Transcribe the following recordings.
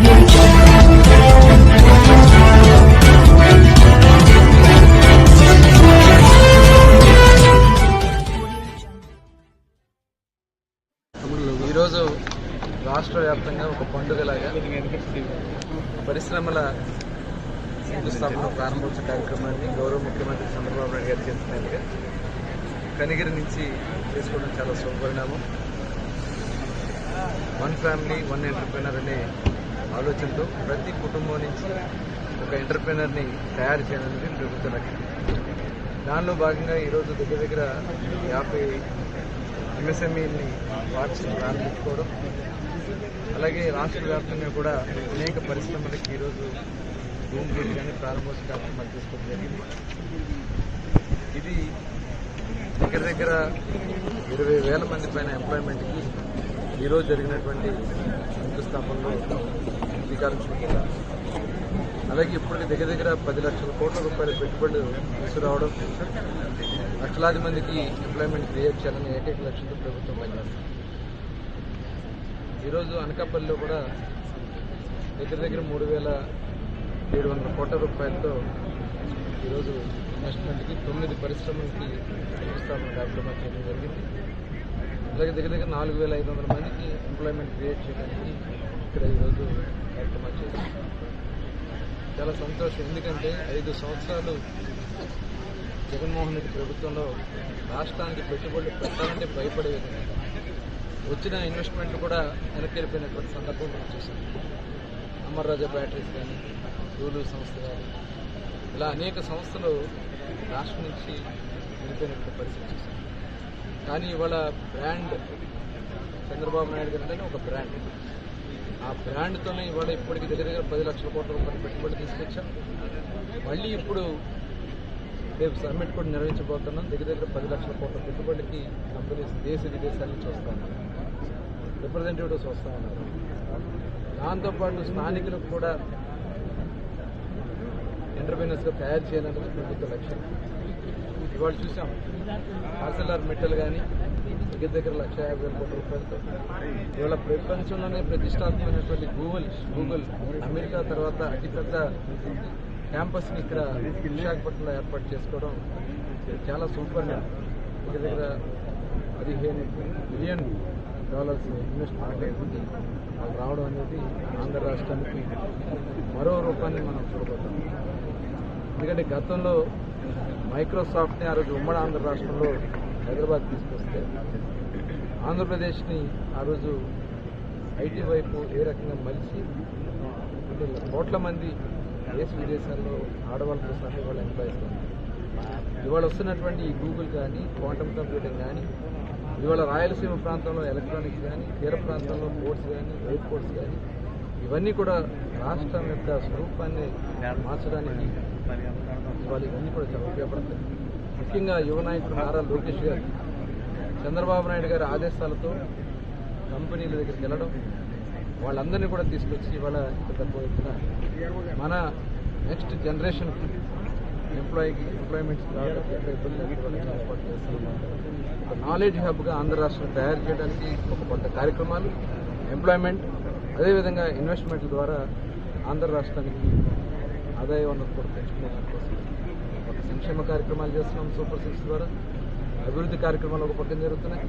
ఈరోజు రాష్ట్ర వ్యాప్తంగా ఒక పండుగలాగా పరిశ్రమల శంకుస్థాపన ప్రారంభోత్సవ కార్యక్రమాన్ని గౌరవ ముఖ్యమంత్రి చంద్రబాబు నాయుడు గారు చేస్తున్నట్టుగా కనిగిరి నుంచి చేసుకోవడం చాలా శుభపరిణామం. వన్ ఫ్యామిలీ వన్ ఎంటర్ప్రెనర్ అనే ఆలోచనతో ప్రతి కుటుంబం నుంచి ఒక ఎంటర్ప్రెనర్ని తయారు చేయాలనేది ప్రభుత్వ లక్ష్యం. దానిలో భాగంగా ఈరోజు దగ్గర 50 ఎంఎస్ఎంఈని పార్ట్స్ ప్రారంభించుకోవడం, అలాగే రాష్ట్ర వ్యాప్తంగా కూడా అనేక పరిశ్రమలకి ఈరోజు భూమి పూజ కానీ ప్రారంభోత్సవ కార్యక్రమాలు తీసుకోవడం జరిగింది. ఇది దగ్గర 20,000 మంది పైన ఎంప్లాయ్మెంట్కి ఈరోజు జరిగినటువంటి శంకుస్థాపనలో శ్రీకారం చుట్టారు. అలాగే ఇప్పుడు దగ్గర 10 లక్షల కోట్ల రూపాయల పెట్టుబడులు తీసుకురావడం, లక్షలాది మందికి ఎంప్లాయ్మెంట్ క్రియేట్ చేయాలని ఏకైక లక్ష్యంతో ప్రభుత్వం పనిచేస్తుంది. ఈరోజు అనకాపల్లిలో కూడా దగ్గర 3,700 కోట్ల రూపాయలతో ఈరోజు ఇన్వెస్ట్మెంట్కి 9 పరిశ్రమలకి శంకుస్థాపన కార్యక్రమాలు చేయడం జరిగింది. అలాగే దగ్గర 4,500 మందికి ఎంప్లాయ్మెంట్ క్రియేట్ చేయడానికి ఇక్కడ ఈరోజు కార్యక్రమాలు చేశారు. చాలా సంతోషం, ఎందుకంటే 5 సంవత్సరాలు జగన్మోహన్ రెడ్డి ప్రభుత్వంలో రాష్ట్రానికి పెట్టుబడులు పెట్టాలంటే భయపడే విధంగా వచ్చిన ఇన్వెస్ట్మెంట్లు కూడా వెనక్కి వెళ్ళిపోయినటువంటి సందర్భం మనం చూసాం. అమర్ రాజా బ్యాటరీస్ కానీ, రూలు సంస్థ కానీ, ఇలా అనేక సంస్థలు రాష్ట్రం నుంచి వెళ్ళిపోయినటువంటి పరిస్థితి చూసాం. కానీ ఇవాళ బ్రాండ్ చంద్రబాబు నాయుడు గారు అంటే ఒక బ్రాండ్, ఆ బ్రాండ్తోనే ఇవాళ ఇప్పటికి దగ్గర 10 లక్షల కోట్ల రూపాయల పెట్టుబడి తీసుకొచ్చాం. మళ్ళీ ఇప్పుడు రేపు సమ్మిట్ కూడా నిర్వహించబోతున్నాం. దగ్గర 10 లక్షల కోట్ల పెట్టుబడికి కంపెనీస్ దేశ విదేశాల నుంచి వస్తూ ఉన్నారు, రిప్రజెంటేటివ్స్ వస్తూ ఉన్నారు. దాంతోపాటు స్థానికులకు కూడా ఎంటర్ప్రైనర్స్గా తయారు చేయాలన్నది ప్రభుత్వ లక్ష్యం. ఇవాళ చూసాం ఆర్సెల్ఆర్ మెటల్ కానీ దగ్గర 1,50,000 కోట్ల రూపాయలతో ఇవాళ ప్రపంచంలోనే ప్రతిష్టాత్మకమైనటువంటి గూగుల్ అమెరికా తర్వాత అతిపెద్ద క్యాంపస్ని ఇక్కడ విశాఖపట్నంలో ఏర్పాటు చేసుకోవడం చాలా సూపర్. దగ్గర $15 బిలియన్ ఇన్వెస్ట్మెంట్ వాళ్ళు రావడం అనేది ఆంధ్ర రాష్ట్రానికి మరో రూపాన్ని మనం చూడబోతాం. ఎందుకంటే గతంలో మైక్రోసాఫ్ట్ని ఆ రోజు ఉమ్మడి ఆంధ్ర రాష్ట్రంలో హైదరాబాద్ తీసుకొస్తే ఆంధ్రప్రదేశ్ని ఆ రోజు ఐటీ వైపు ఏ రకంగా మలిచి కోట్ల మంది దేశ విదేశాల్లో ఆడవాళ్ళతో సహా వాళ్ళ ఎంప్లాయీస్ కానీ ఇవాళ వస్తున్నటువంటి ఈ గూగుల్ కానీ, క్వాంటమ్ కంప్యూటింగ్ కానీ, ఇవాళ రాయలసీమ ప్రాంతంలో ఎలక్ట్రానిక్స్ కానీ, తీర ప్రాంతంలో పోర్ట్స్ కానీ, ఎయిర్పోర్ట్స్ కానీ, ఇవన్నీ కూడా రాష్ట్రం యొక్క స్వరూపాన్ని మార్చడానికి ఇవాళ ఇవన్నీ కూడా చాలా ఉపయోగపడతాయి. ముఖ్యంగా యువ నాయకుడు నారా లోకేష్ గారు చంద్రబాబు నాయుడు గారి ఆదేశాలతో కంపెనీల దగ్గరికి వెళ్ళడం, వాళ్ళందరినీ కూడా తీసుకొచ్చి ఇవాళ ఇంత తక్కువ ఎత్తున మన నెక్స్ట్ జనరేషన్కి ఎంప్లాయ్మెంట్స్ రావడానికి ఎక్కడ ఇబ్బంది ఏర్పాటు చేస్తున్నాం. ఒక నాలెడ్జ్ హబ్గా ఆంధ్ర రాష్ట్రం తయారు చేయడానికి ఒక కొత్త కార్యక్రమాలు, ఎంప్లాయ్మెంట్, అదేవిధంగా ఇన్వెస్ట్మెంట్ల ద్వారా ఆంధ్ర రాష్ట్రానికి ఆదాయ వనరు కూడా పెంచుకునే దానికోసం ఒక సంక్షేమ కార్యక్రమాలు చేస్తున్నాం. సూపర్ 6 ద్వారా అభివృద్ధి కార్యక్రమాలు ఒక పక్కన జరుగుతున్నాయి,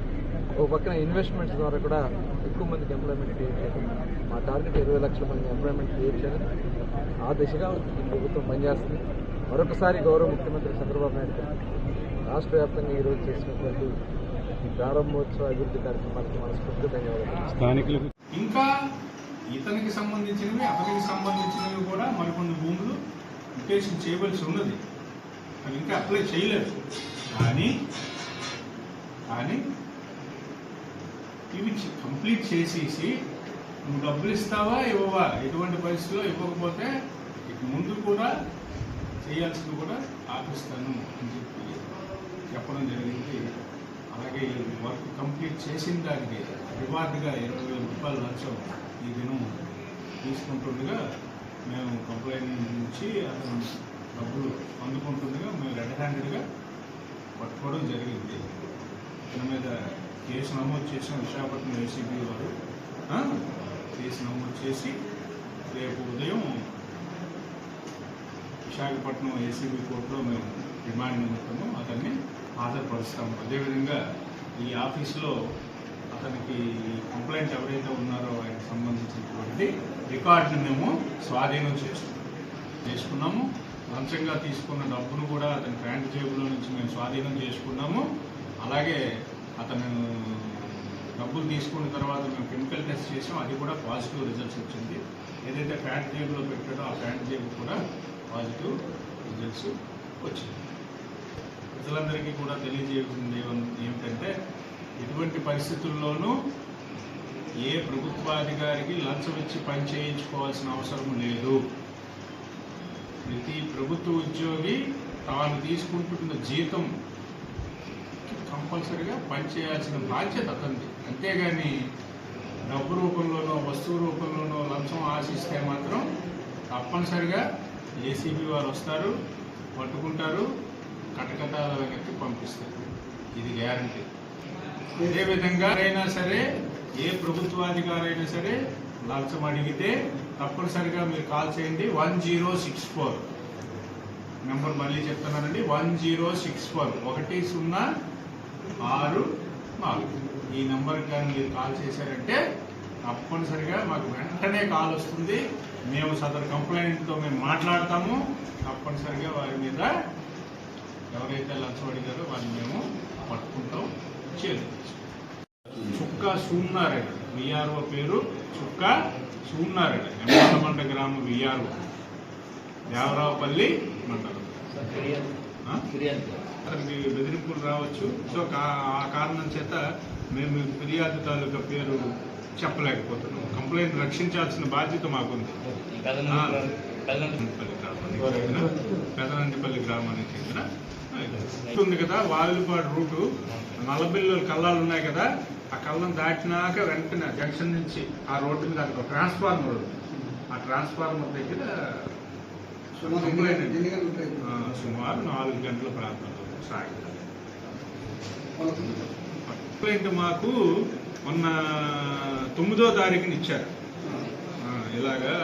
ఒక పక్కన ఇన్వెస్ట్మెంట్స్ ద్వారా కూడా ఎక్కువ మందికి ఎంప్లాయ్మెంట్ క్రియేట్ చేయడం. మా టార్గెట్ 20 లక్షల మంది ఎంప్లాయ్మెంట్ క్రియేట్ చేయాలని ఆ దిశగా ఈ ప్రభుత్వం పనిచేస్తుంది. మరొకసారి గౌరవ ముఖ్యమంత్రి చంద్రబాబు నాయుడు గారు రాష్ట్ర వ్యాప్తంగా ఈరోజు చేసినటువంటి ఈ ప్రారంభోత్సవ అభివృద్ధి కార్యక్రమాలకు మనస్ఫూర్తిగా ధన్యవాదాలు. స్థానికులకు ఇంకా ఇతనికి సంబంధించినవి అతనికి సంబంధించినవి కూడా మరికొన్ని భూములు మ్యుటేషన్ చేయవలసి ఉన్నది. అవి ఇంకా అప్లై చేయలేదు. కానీ ఇవి కంప్లీట్ చేసేసి నువ్వు డబ్బులు ఇస్తావా ఇవ్వవా, ఎటువంటి పరిస్థితిలో ఇవ్వకపోతే ఇక ముందు కూడా చేయాల్సింది కూడా ఆపిస్తాను అని చెప్పడం జరిగింది. అలాగే ఈ వర్క్ కంప్లీట్ చేసిన దానికి రివార్డుగా 20,000 రూపాయల లంచం ఈ దినం తీసుకుంటుండగా మేము కంప్లైంట్ నుంచి అతను డబ్బులు అందుకుంటుండగా మేము రెడ్ హ్యాండెడ్గా పట్టుకోవడం జరిగింది. దాని మీద కేసు నమోదు చేసిన విశాఖపట్నం ఏసీబీ వారు కేసు నమోదు చేసి రేపు ఉదయం విశాఖపట్నం ఏసీబీ కోర్టులో మేము రిమాండ్ నిమిత్తము అతన్ని హాజరుపరుస్తాము. అదేవిధంగా ఈ ఆఫీసులో అతనికి కంప్లైంట్ ఎవరైతే ఉన్నారో ఆయనకు సంబంధించినటువంటి రికార్డుని మేము స్వాధీనం చేసుకున్నాము. లంచంగా తీసుకున్న డబ్బును కూడా అతని ప్యాంటు జేబులో నుంచి మేము స్వాధీనం చేసుకున్నాము. అలాగే అతను డబ్బులు తీసుకున్న తర్వాత మేము కెమికల్ టెస్ట్ చేసాం, అది కూడా పాజిటివ్ రిజల్ట్స్ వచ్చింది. ఏదైతే ప్యాంట్ జేబులో పెట్టాడో ఆ ప్యాంట్ జేబు కూడా పాజిటివ్ రిజల్ట్స్ వచ్చింది. ప్రజలందరికీ కూడా తెలియజేయకుండా ఏమిటంటే ఎటువంటి పరిస్థితుల్లోనూ ఏ ప్రభుత్వాధికారికి లంచం ఇచ్చి పని చేయించుకోవాల్సిన అవసరం లేదు. ప్రతి ప్రభుత్వ ఉద్యోగి తాను తీసుకుంటున్న జీతం కంపల్సరిగా పనిచేయాల్సిన బాధ్యత అతనిది. అంతేగాని డబ్బు రూపంలోనో వస్తువు రూపంలోనో లంచం ఆశిస్తే మాత్రం తప్పనిసరిగా ఏసీబీ వారు వస్తారు, పట్టుకుంటారు, కటకటాల వెనక్కి పంపిస్తారు. ఇది గ్యారంటీ. అదేవిధంగా అయినా సరే ఏ ప్రభుత్వాధికారైనా సరే లంచం అడిగితే తప్పనిసరిగా మీరు కాల్ చేయండి. 1064 నెంబర్ మళ్ళీ చెప్తున్నానండి, 1064 1064 ఈ నెంబర్కి కానీ మీరు కాల్ చేశారంటే తప్పనిసరిగా మాకు వెంటనే కాల్ వస్తుంది. మేము సదరు కంప్లైంట్తో మేము మాట్లాడతాము. తప్పనిసరిగా వారి మీద ఎవరైతే లంచం అడిగారో వారిని మేము పట్టుకుంటాం. చుక్క సూన్నారెడ్డి విఆర్ఓ పేరు చుక్క సూన్నారెడ్డి, ఎమ్మలమండ గ్రామం విఆర్ఓ, దేవరావుపల్లి మండలం. అతనికి బెదిరింపులు రావచ్చు. సో ఆ కారణం చేత మేము ఫిర్యాదు తాలూకా పేరు చెప్పలేకపోతున్నాం. కంప్లైంట్ రక్షించాల్సిన బాధ్యత మాకుంది. పెదనందిపల్లి గ్రామానికి చెందిన ఉంది కదా, వావిలిపాడు రూటు నల్లబిల్లు కళ్ళాలు ఉన్నాయి కదా, ఆ కళ్ళం దాటినాక వెంటనే జంక్షన్ నుంచి ఆ రోడ్డు మీద ఒక ట్రాన్స్ఫార్మర్ ఉంది. ఆ ట్రాన్స్ఫార్మర్ దగ్గర సుమారు 4 గంటల ప్రాంతంలో సాగింది. కంప్లైంట్ మాకు మొన్న 9వ తారీఖున ఇచ్చారు. ఇలాగా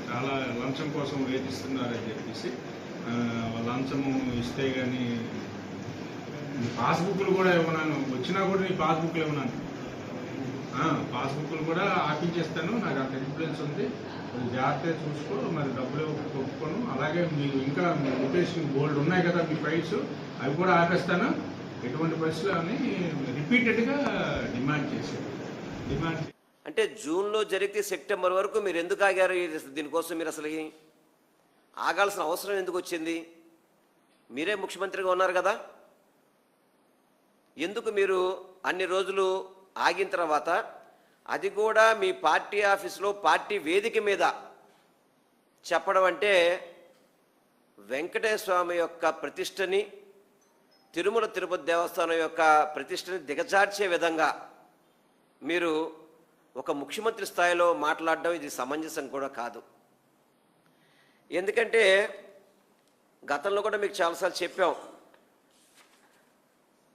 చాలా లంచం కోసం వేధిస్తున్నారని చెప్పేసి, లంచము ఇస్తే కానీ పాస్బుక్లు కూడా ఇవ్వనాను, వచ్చినా కూడా నీ పాస్బుక్లు ఇవ్వనాను, పాస్బుక్లు కూడా ఆపించేస్తాను, నాకు అంత ఇన్ఫ్లుయెన్స్ ఉంది, జాగ్రత్తగా చూసుకో, మరి డబ్బులు ఒప్పుకోను, అలాగే మీకు ఇంకా మీ రొటేషన్ బోల్డ్ ఉన్నాయి కదా మీ ఫైల్స్, అవి కూడా ఆపేస్తాను, ఎటువంటి పరిస్థితులు అని రిపీటెడ్గా డిమాండ్ చేశారు. అంటే జూన్లో జరిగితే సెప్టెంబర్ వరకు మీరు ఎందుకు ఆగారు? దీనికోసం మీరు అసలు ఆగాల్సిన అవసరం ఎందుకు వచ్చింది? మీరే ముఖ్యమంత్రిగా ఉన్నారు కదా, ఎందుకు మీరు అన్ని రోజులు ఆగిన తర్వాత అది కూడా మీ పార్టీ ఆఫీసులో పార్టీ వేదిక మీద చెప్పడం అంటే వెంకటేశ్వర స్వామి యొక్క ప్రతిష్టని, తిరుమల తిరుపతి దేవస్థానం యొక్క ప్రతిష్టని దిగజార్చే విధంగా మీరు ఒక ముఖ్యమంత్రి స్థాయిలో మాట్లాడడం ఇది సమంజసం కూడా కాదు. ఎందుకంటే గతంలో కూడా మీకు చాలాసార్లు చెప్పాం,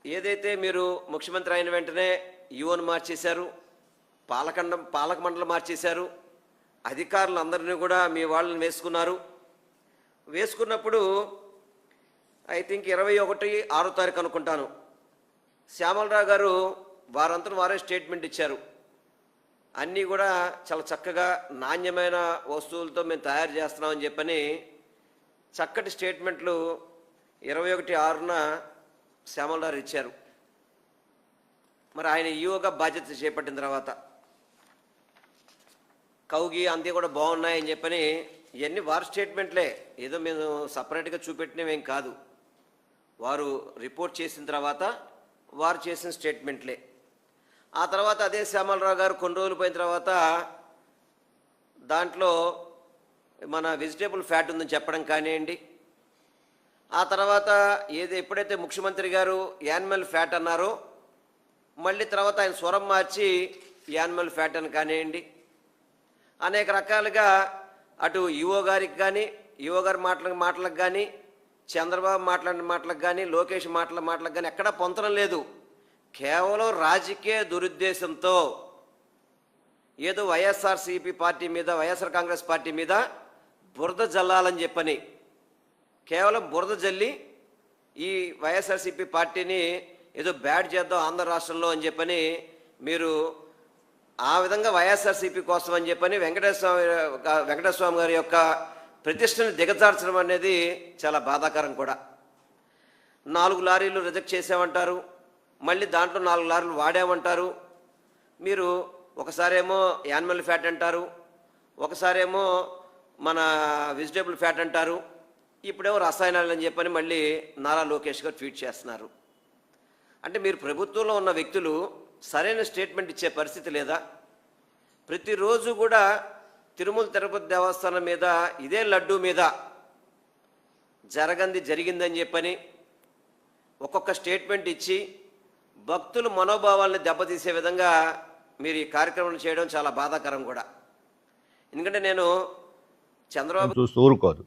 ఏదైతే మీరు ముఖ్యమంత్రి అయిన వెంటనే ఈవోను మార్చేశారు, పాలక మండలి మార్చేశారు, అధికారులందరినీ కూడా మీ వాళ్ళని వేసుకున్నప్పుడు ఐ థింక్ 21/6 అనుకుంటాను, శ్యామలరావు గారు వారంతా వారే స్టేట్మెంట్ ఇచ్చారు. అన్నీ కూడా చాలా చక్కగా నాణ్యమైన వస్తువులతో మేము తయారు చేస్తున్నామని చెప్పని చక్కటి స్టేట్మెంట్లు 21/6 శ్యామలరావు ఇచ్చారు. మరి ఆయన ఈవోగా బాధ్యత చేపట్టిన తర్వాత కౌగి అంతే కూడా బాగున్నాయని చెప్పని ఇవన్నీ వారి స్టేట్మెంట్లే, ఏదో మేము సపరేట్గా చూపెట్టినవేం కాదు, వారు రిపోర్ట్ చేసిన తర్వాత వారు చేసిన స్టేట్మెంట్లే. ఆ తర్వాత అదే శ్యామలరావు గారు కొన్ని రోజులు పోయిన తర్వాత దాంట్లో మన వెజిటేబుల్ ఫ్యాట్ ఉందని చెప్పడం కానివ్వండి, ఆ తర్వాత ఎప్పుడైతే ముఖ్యమంత్రి గారు యానిమల్ ఫ్యాట్ అన్నారో మళ్ళీ తర్వాత ఆయన స్వరం మార్చి యానిమల్ ఫ్యాట్ అని కానివ్వండి, అనేక రకాలుగా అటు ఈవో గారికి కానీ, ఈవో గారి మాటలకు కానీ, చంద్రబాబు మాట్లాడిన మాటలకు కానీ, లోకేష్ మాటలకు కానీ ఎక్కడా పొంతనం లేదు. కేవలం రాజకీయ దురుద్దేశంతో ఏదో వైఎస్ఆర్సీపీ పార్టీ మీద, వైఎస్ఆర్ కాంగ్రెస్ పార్టీ మీద బురద జల్లాలని చెప్పని, కేవలం బురద జల్లి ఈ వైఎస్ఆర్సీపీ పార్టీని ఏదో బ్యాడ్ చేద్దాం ఆంధ్ర రాష్ట్రంలో అని చెప్పని మీరు ఆ విధంగా వైఎస్ఆర్సీపీ కోసం అని చెప్పని వెంకటేశ్వర స్వామి గారి యొక్క ప్రతిష్టని దిగజార్చడం అనేది చాలా బాధాకరం కూడా. 4 లారీలు రిజెక్ట్ చేసామంటారు, మళ్ళీ దాంట్లో 4 లారీలు వాడామంటారు. మీరు ఒకసారేమో యానిమల్ ఫ్యాట్ అంటారు, ఒకసారేమో మన వెజిటేబుల్ ఫ్యాట్ అంటారు, ఇప్పుడేమో రసాయనాలు అని చెప్పని మళ్ళీ నారా లోకేష్ గారు ట్వీట్ చేస్తున్నారు. అంటే మీరు ప్రభుత్వంలో ఉన్న వ్యక్తులు సరైన స్టేట్మెంట్ ఇచ్చే పరిస్థితి లేదా? ప్రతిరోజు కూడా తిరుమల తిరుపతి దేవస్థానం మీద ఇదే లడ్డూ మీద జరిగిందని చెప్పని ఒక్కొక్క స్టేట్మెంట్ ఇచ్చి భక్తుల మనోభావాల్ని దెబ్బతీసే విధంగా మీరు ఈ కార్యక్రమం చేయడం చాలా బాధాకరం కూడా. ఎందుకంటే నేను చంద్రబాబు చూస్తూ ఊరుకోదు.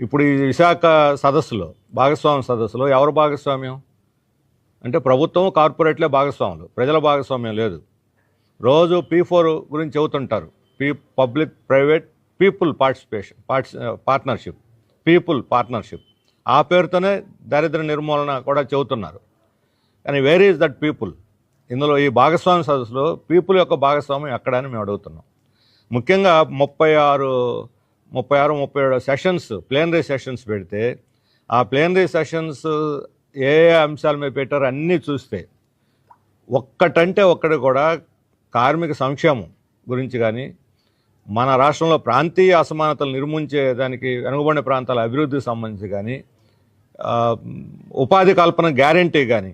ఇప్పుడు ఈ విశాఖ సదస్సులో, భాగస్వామ్య సదస్సులో ఎవరు భాగస్వామ్యం అంటే ప్రభుత్వం, కార్పొరేట్లే భాగస్వాములు, ప్రజల భాగస్వామ్యం లేదు. రోజు P4 గురించి చెబుతుంటారు, public private people partnership, people partnership. ఆ పేరుతోనే దారిద్ర నిర్మూలన కూడా చెబుతున్నారు. కానీ వేర్ ఈజ్ దట్ పీపుల్? ఇందులో ఈ భాగస్వామ్య సదస్సులో పీపుల్ యొక్క భాగస్వామ్యం ఎక్కడ అని మేము అడుగుతున్నాం. ముఖ్యంగా 37 సెషన్స్, ప్లేనరీ సెషన్స్ పెడితే ఆ ప్లేనరీ సెషన్స్ ఏ అంశాల మీద పెట్టారో అన్నీ చూస్తే ఒక్కటి కూడా కార్మిక సంక్షేమం గురించి కానీ, మన రాష్ట్రంలో ప్రాంతీయ అసమానతలు నిర్మూలించేదానికి వెనుకబడిన ప్రాంతాల అభివృద్ధికి సంబంధించి కానీ, ఉపాధి కల్పన గ్యారంటీ కానీ,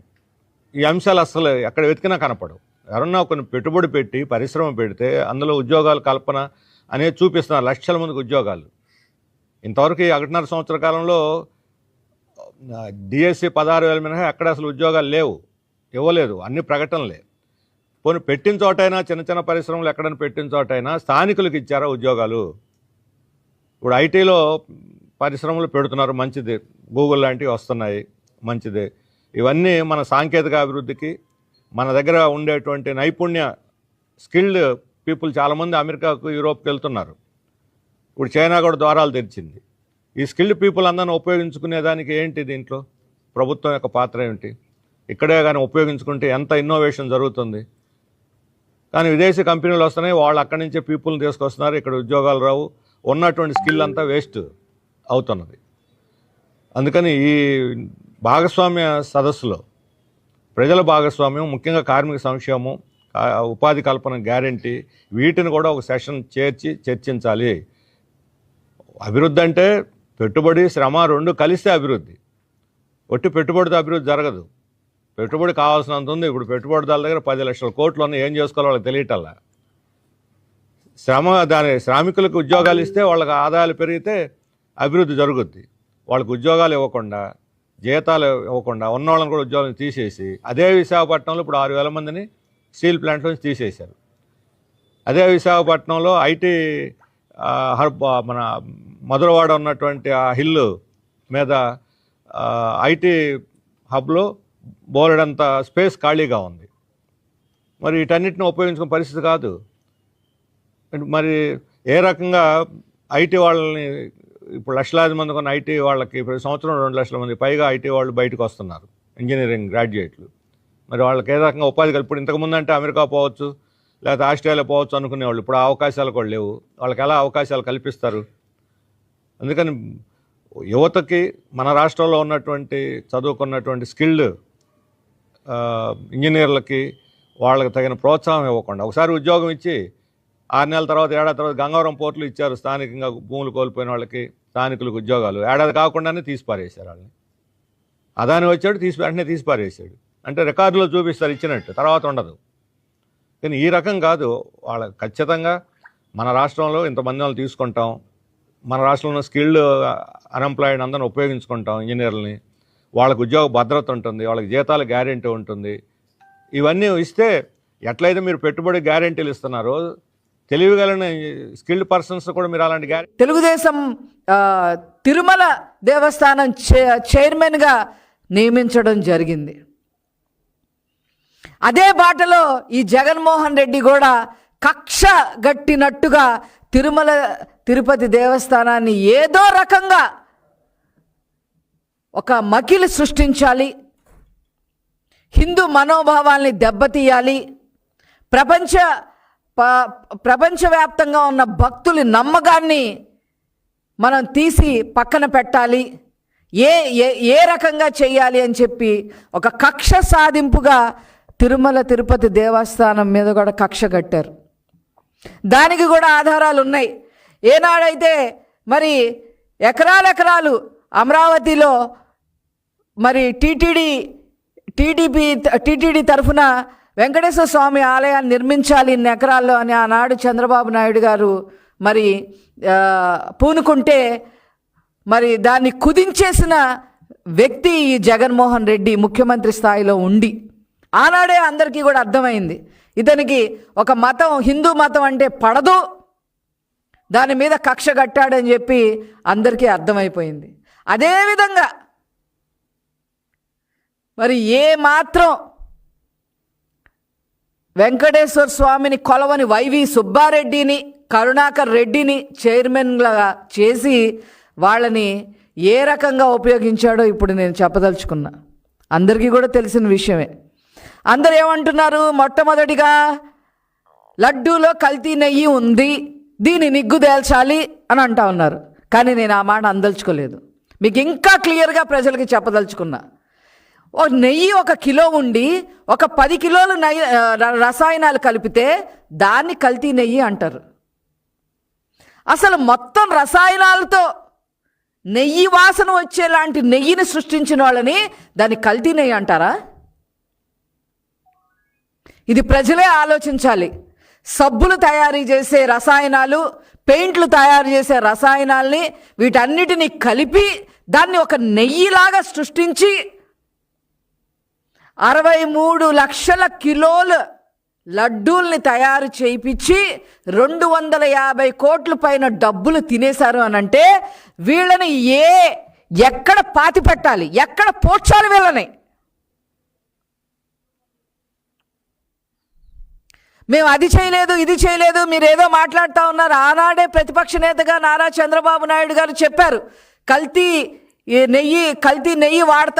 ఈ అంశాలు అసలు ఎక్కడ వెతికినా కనపడవు. ఎవరన్నా కొన్ని పెట్టుబడి పెట్టి పరిశ్రమ పెడితే అందులో ఉద్యోగాల కల్పన అనేది చూపిస్తున్నారు, లక్షల మందికి ఉద్యోగాలు. ఇంతవరకు ఈ 1.5 సంవత్సర కాలంలో డిఎస్సి 16,000 మినహా ఎక్కడ అసలు ఉద్యోగాలు లేవు, ఇవ్వలేదు, అన్ని ప్రకటనలే. పోనీ పెట్టిన చోటైనా, చిన్న చిన్న పరిశ్రమలు ఎక్కడైనా పెట్టిన చోటైనా స్థానికులకు ఇచ్చారా ఉద్యోగాలు? ఇప్పుడు ఐటీలో పరిశ్రమలు పెడుతున్నారు, మంచిది, గూగుల్ లాంటివి వస్తున్నాయి, మంచిదే. ఇవన్నీ మన సాంకేతిక అభివృద్ధికి, మన దగ్గర ఉండేటువంటి నైపుణ్య స్కిల్డ్ పీపుల్ చాలామంది అమెరికాకు, యూరోప్కి వెళ్తున్నారు. ఇప్పుడు చైనా కూడా ద్వారాలు తెరిచింది. ఈ స్కిల్డ్ పీపుల్ అందరిని ఉపయోగించుకునేదానికి ఏంటి దీంట్లో ప్రభుత్వం యొక్క పాత్ర ఏమిటి? ఇక్కడే కానీ ఉపయోగించుకుంటే ఎంత ఇన్నోవేషన్ జరుగుతుంది. కానీ విదేశీ కంపెనీలు వస్తున్నాయి, వాళ్ళు అక్కడి నుంచే పీపుల్ని తీసుకొస్తున్నారు, ఇక్కడ ఉద్యోగాలు రావు, ఉన్నటువంటి స్కిల్ అంతా వేస్ట్ అవుతున్నది. అందుకని ఈ భాగస్వామ్య సదస్సులో ప్రజల భాగస్వామ్యం, ముఖ్యంగా కార్మిక సంక్షేమం, ఉపాధి కల్పన గ్యారంటీ, వీటిని కూడా ఒక సెషన్ చేర్చి చర్చించాలి. అభివృద్ధి అంటే పెట్టుబడి, శ్రమ రెండు కలిస్తే అభివృద్ధి. ఒట్టి పెట్టుబడితో అభివృద్ధి జరగదు. పెట్టుబడి కావాల్సినంత ఉంది. ఇప్పుడు పెట్టుబడిదారుల దగ్గర 10 లక్షల కోట్లు ఉన్నాయి, ఏం చేసుకోవాలో వాళ్ళకి తెలియటల్లా. శ్రామికులకు ఉద్యోగాలు ఇస్తే వాళ్ళకి ఆదాయాలు పెరిగితే అభివృద్ధి జరుగుద్ది. వాళ్ళకి ఉద్యోగాలు ఇవ్వకుండా, జీతాలు ఇవ్వకుండా ఉన్నవాళ్ళని కూడా ఉద్యోగాలను తీసేసి, అదే విశాఖపట్నంలో ఇప్పుడు 6,000 మందిని స్టీల్ ప్లాంట్ నుంచి తీసేశారు. అదే విశాఖపట్నంలో ఐటీ మన మధురవాడ ఉన్నటువంటి ఆ హిల్ మీద ఐటీ హబ్లో బోలెడంత స్పేస్ ఖాళీగా ఉంది. మరి వీటన్నిటిని ఉపయోగించుకునే పరిస్థితి కాదు. మరి ఏ రకంగా ఐటీ వాళ్ళని, ఇప్పుడు లక్షలాది మంది కొన్న ఐటీ వాళ్ళకి ప్రతి సంవత్సరం 2 లక్షల మంది పైగా ఐటీ వాళ్ళు బయటకు వస్తున్నారు, ఇంజనీరింగ్ గ్రాడ్యుయేట్లు. మరి వాళ్ళకి ఏ రకంగా ఉపాధి ఇప్పుడు ఇంతకుముందు అంటే అమెరికా పోవచ్చు, లేకపోతే ఆస్ట్రేలియా పోవచ్చు అనుకునేవాళ్ళు. ఇప్పుడు ఆ అవకాశాలు కూడా లేవు. వాళ్ళకి ఎలా అవకాశాలు కల్పిస్తారు? అందుకని యువతకి మన రాష్ట్రంలో ఉన్నటువంటి చదువుకున్నటువంటి స్కిల్డ్ ఇంజనీర్లకి వాళ్ళకి తగిన ప్రోత్సాహం ఇవ్వకుండా, ఒకసారి ఉద్యోగం ఇచ్చి 6 నెలల తర్వాత, ఏడాది తర్వాత గంగవరం పోర్టులు ఇచ్చారు స్థానికంగా భూములు కోల్పోయిన వాళ్ళకి, స్థానికులకు ఉద్యోగాలు. ఏడాది కాకుండానే తీసిపారేశారు వాళ్ళని. అదాని వచ్చాడు, వెంటనే తీసిపారేశాడు. అంటే రికార్డులో చూపిస్తారు ఇచ్చినట్టు, తర్వాత ఉండదు. కానీ ఈ రకం కాదు. వాళ్ళకి ఖచ్చితంగా మన రాష్ట్రంలో ఇంతమంది వాళ్ళు తీసుకుంటాం, మన రాష్ట్రంలో స్కిల్డ్ అన్ఎంప్లాయిడ్ అందరిని ఉపయోగించుకుంటాం, ఇంజనీర్లని, వాళ్ళకు ఉద్యోగ భద్రత ఉంటుంది, వాళ్ళకి జీతాల గ్యారెంటీ ఉంటుంది. ఇవన్నీ ఇస్తే ఎట్లయితే మీరు పెట్టుబడి గ్యారెంటీలు ఇస్తున్నారో, తెలివిగలని స్కిల్డ్ పర్సన్స్ కూడా మీరు అలాంటి గ్యారెంటీ. తెలుగుదేశం తిరుమల దేవస్థానం చైర్మన్గా నియమించడం జరిగింది. అదే బాటలో ఈ జగన్మోహన్ రెడ్డి కూడా కక్ష గట్టినట్టుగా తిరుమల తిరుపతి దేవస్థానాన్ని ఏదో రకంగా ఒక మకిలి సృష్టించాలి, హిందూ మనోభావాల్ని దెబ్బతీయాలి, ప్రపంచవ్యాప్తంగా ఉన్న భక్తుల నమ్మకాన్ని మనం తీసి పక్కన పెట్టాలి, ఏ రకంగా చేయాలి అని చెప్పి ఒక కక్ష సాధింపుగా తిరుమల తిరుపతి దేవస్థానం మీద కూడా కక్ష కట్టారు. దానికి కూడా ఆధారాలు ఉన్నాయి. ఏనాడైతే మరి ఎకరాలు అమరావతిలో మరి టీటీడీ తరఫున వెంకటేశ్వర స్వామి ఆలయాన్ని నిర్మించాలి ఇన్ని ఎకరాల్లో అని ఆనాడు చంద్రబాబు నాయుడు గారు మరి పూనుకుంటే మరి దాన్ని కుదించేసిన వ్యక్తి ఈ జగన్మోహన్ రెడ్డి ముఖ్యమంత్రి స్థాయిలో ఉండి, ఆనాడే అందరికీ కూడా అర్థమైంది ఇతనికి ఒక మతం, హిందూ మతం అంటే పడదు, దాని మీద కక్ష కట్టాడని చెప్పి అందరికీ అర్థమైపోయింది. అదేవిధంగా మరి ఏ మాత్రం వెంకటేశ్వర స్వామిని కొలవని వైవి సుబ్బారెడ్డిని, కరుణాకర్ రెడ్డిని చైర్మన్గా చేసి వాళ్ళని ఏ రకంగా ఉపయోగించాడో ఇప్పుడు నేను చెప్పదలుచుకున్నా. అందరికీ కూడా తెలిసిన విషయమే. అందరు ఏమంటున్నారు? మొట్టమొదటిగా లడ్డూలో కల్తీ నెయ్యి ఉంది, దీన్ని నిగ్గు తేల్చాలి అని అంటా ఉన్నారు. కానీ నేను ఆ మాట అందలుచుకోలేదు. మీకు ఇంకా క్లియర్గా ప్రజలకి చెప్పదలుచుకున్నా. ఓ నెయ్యి 1 కిలో ఉండి ఒక 10 కిలోలు రసాయనాలు కలిపితే దాన్ని కల్తీ నెయ్యి అంటారు. అసలు మొత్తం రసాయనాలతో నెయ్యి వాసన వచ్చేలాంటి నెయ్యిని సృష్టించిన వాళ్ళని దాన్ని కల్తీ నెయ్యి అంటారా? ఇది ప్రజలే ఆలోచించాలి. సబ్బులు తయారు చేసే రసాయనాలు, పెయింట్లు తయారు చేసే రసాయనాల్ని వీటన్నిటిని కలిపి దాన్ని ఒక నెయ్యిలాగా సృష్టించి 63 లక్షల కిలోల లడ్డూల్ని తయారు చేయించి 250 కోట్ల పైన డబ్బులు తినేశారు అనంటే వీళ్ళని ఎక్కడ పాతి పెట్టాలి, ఎక్కడ పోడ్చాలి వీళ్ళని? మేము అది చేయలేదు, ఇది చేయలేదు, మీరు ఏదో మాట్లాడుతూ ఉన్నారు. ఆనాడే ప్రతిపక్ష నేతగా నారా చంద్రబాబు నాయుడు గారు చెప్పారు, కల్తీ నెయ్యి వాడతాం.